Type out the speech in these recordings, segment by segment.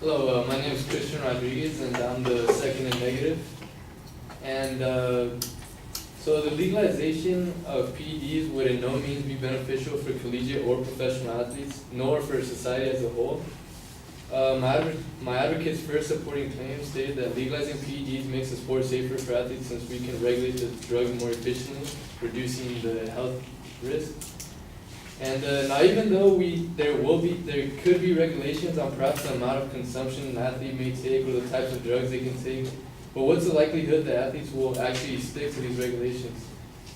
Hello, my name is Christian Rodriguez, and I'm the second in negative. And so the legalization of PEDs would in no means be beneficial for collegiate or professional athletes, nor for society as a whole. My advocates' first supporting claim stated that legalizing PEDs makes the sport safer for athletes since we can regulate the drug more efficiently, reducing the health risk. And now, even though there could be regulations on perhaps the amount of consumption an athlete may take or the types of drugs they can take, but what's the likelihood that athletes will actually stick to these regulations?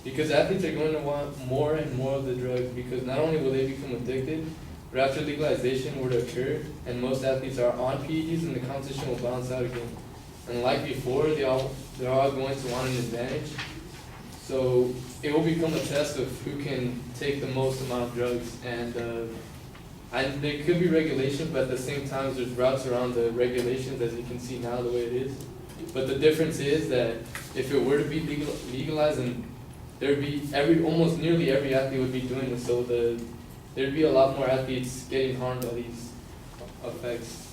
Because athletes are going to want more and more of the drugs, because not only will they become addicted, but after legalization were to occur, and most athletes are on PEDs, and the competition will balance out again. And like before, they're all going to want an advantage. So it will become a test of who can take the most amount of drugs, and there could be regulations, but at the same time there's routes around the regulations, as you can see now the way it is. But the difference is that if it were to be legalized, and there'd be almost nearly every athlete would be doing this, so there'd be a lot more athletes getting harmed by these effects.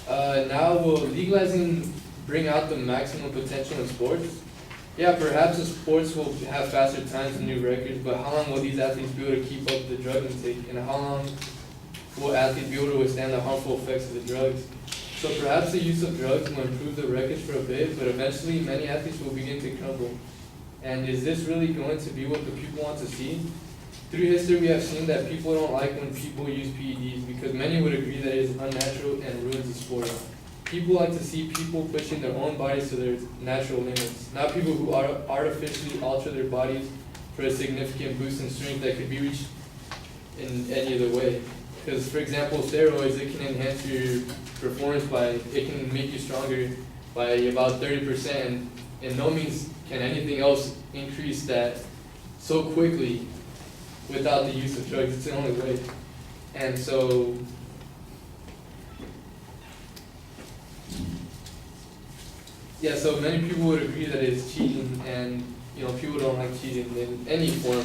Now, will legalizing bring out the maximum potential in sports? Yeah, perhaps the sports will have faster times and new records, but how long will these athletes be able to keep up the drug intake, and how long will athletes be able to withstand the harmful effects of the drugs? So perhaps the use of drugs will improve the records for a bit, but eventually many athletes will begin to crumble. And is this really going to be what the people want to see? Through history, we have seen that people don't like when people use PEDs, because many would agree that it is unnatural and ruins the sport. People like to see people pushing their own bodies to their natural limits, not people who artificially alter their bodies for a significant boost in strength that could be reached in any other way. Because, for example, steroids, it can enhance your performance it can make you stronger by about 30%, and in no means can anything else increase that so quickly without the use of drugs. It's the only way. And so, yeah, so many people would agree that it's cheating, and people don't like cheating in any form,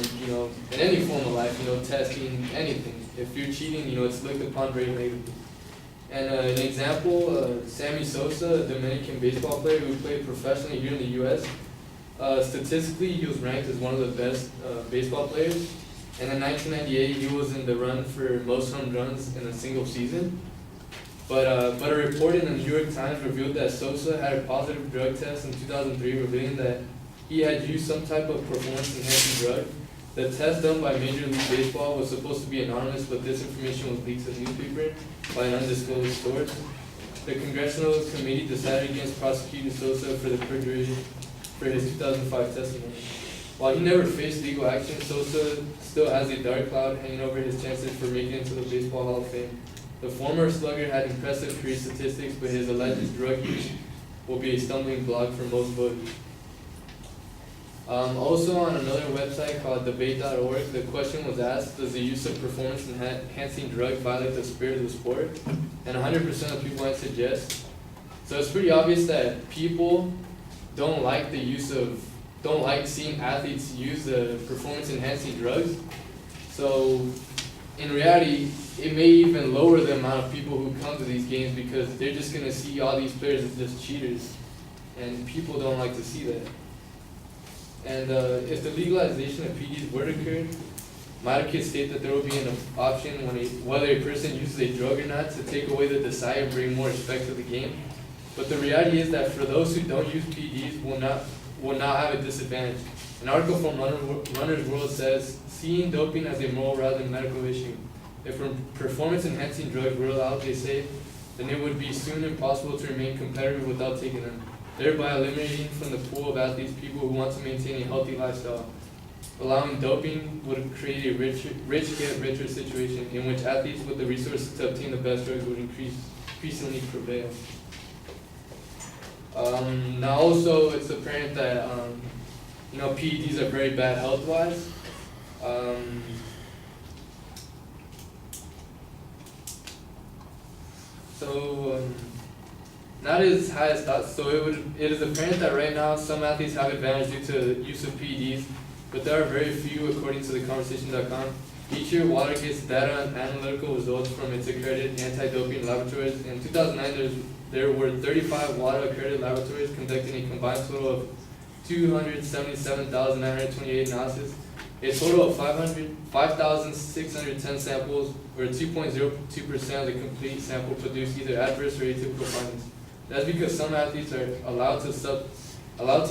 in any form of life, testing, anything. If you're cheating, it's looked upon very negatively. And an example, Sammy Sosa, a Dominican baseball player who played professionally here in the U.S., statistically he was ranked as one of the best baseball players. And in 1998, he was in the run for most home runs in a single season. But a report in the New York Times revealed that Sosa had a positive drug test in 2003, revealing that he had used some type of performance-enhancing drug. The test done by Major League Baseball was supposed to be anonymous, but this information was leaked to the newspaper by an undisclosed source. The Congressional Committee decided against prosecuting Sosa for the perjury for his 2005 testimony. While he never faced legal action, Sosa still has a dark cloud hanging over his chances for making it to the Baseball Hall of Fame. The former slugger had impressive career statistics, but his alleged drug use will be a stumbling block for most voters. Also, on another website called debate.org, the question was asked, does the use of performance-enhancing drugs violate the spirit of the sport? And 100% of people answered yes. So it's pretty obvious that people don't like seeing athletes use the performance-enhancing drugs. So in reality, it may even lower the amount of people who come to these games, because they're just going to see all these players as just cheaters, and people don't like to see that. And if the legalization of PEDs were to occur, my advocates state that there will be an option whether a person uses a drug or not to take away the desire and bring more respect to the game. But the reality is that for those who don't use PEDs will not have a disadvantage. An article from Runner's World says, seeing doping as a moral rather than medical issue. If performance-enhancing drugs were allowed, they say, then it would be soon impossible to remain competitive without taking them, thereby eliminating from the pool of athletes people who want to maintain a healthy lifestyle. Allowing doping would create a rich get richer situation in which athletes with the resources to obtain the best drugs would increasingly prevail. Now also, it's apparent that PEDs are very bad health-wise. Not as high as thought. So it is apparent that right now some athletes have advantage due to the use of PEDs, but there are very few, according to theconversation.com. Each year, WADA gets data and analytical results from its accredited anti-doping laboratories. In 2009, there were 35 WADA accredited laboratories conducting a combined total of 277,928 analyses. A total of 5,610 samples, or 2.02% of the complete sample, produced either adverse or atypical findings. That's because some athletes are allowed to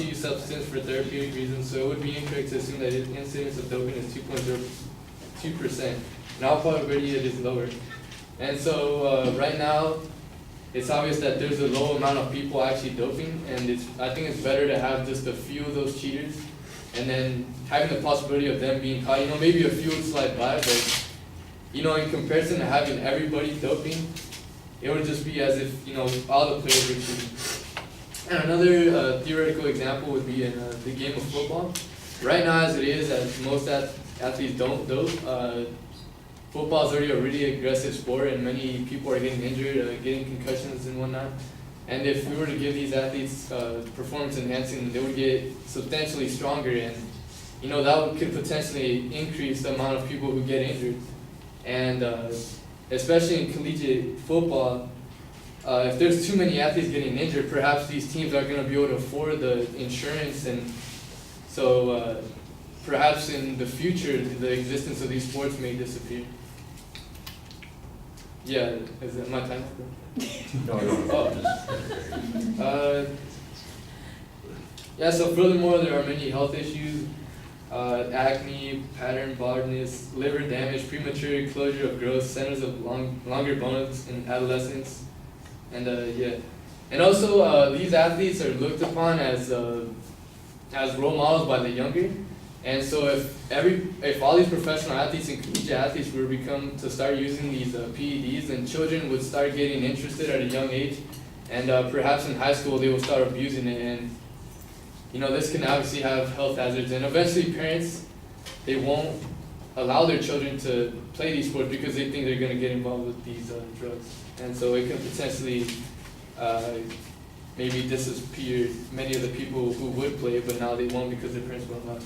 use substance for therapeutic reasons, so it would be incorrect to assume that the incidence of doping is 2.02%. In all probability, it is lower. And so right now, it's obvious that there's a low amount of people actually doping, and I think it's better to have just a few of those cheaters, and then having the possibility of them being caught. Maybe a few would slide by, but in comparison to having everybody doping, it would just be as if all the players were cheating. And another theoretical example would be in the game of football. Right now, as it is, as most athletes don't dope, football is already a really aggressive sport, and many people are getting injured, getting concussions and whatnot. And if we were to give these athletes performance enhancing, they would get substantially stronger, and that could potentially increase the amount of people who get injured. And especially in collegiate football, if there's too many athletes getting injured, perhaps these teams aren't going to be able to afford the insurance, and so perhaps in the future the existence of these sports may disappear. Yeah, is that my time? No. Yeah, so furthermore, there are many health issues, acne, pattern baldness, liver damage, premature closure of growth, centers of longer bones in adolescence, and and also these athletes are looked upon as role models by the younger. And so if all these professional athletes and collegiate athletes were to start using these PEDs, then children would start getting interested at a young age, and perhaps in high school they will start abusing it, and this can obviously have health hazards, and eventually parents, they won't allow their children to play these sports because they think they're going to get involved with these drugs, and so it can potentially maybe disappear many of the people who would play, but now they won't because their parents won't allow.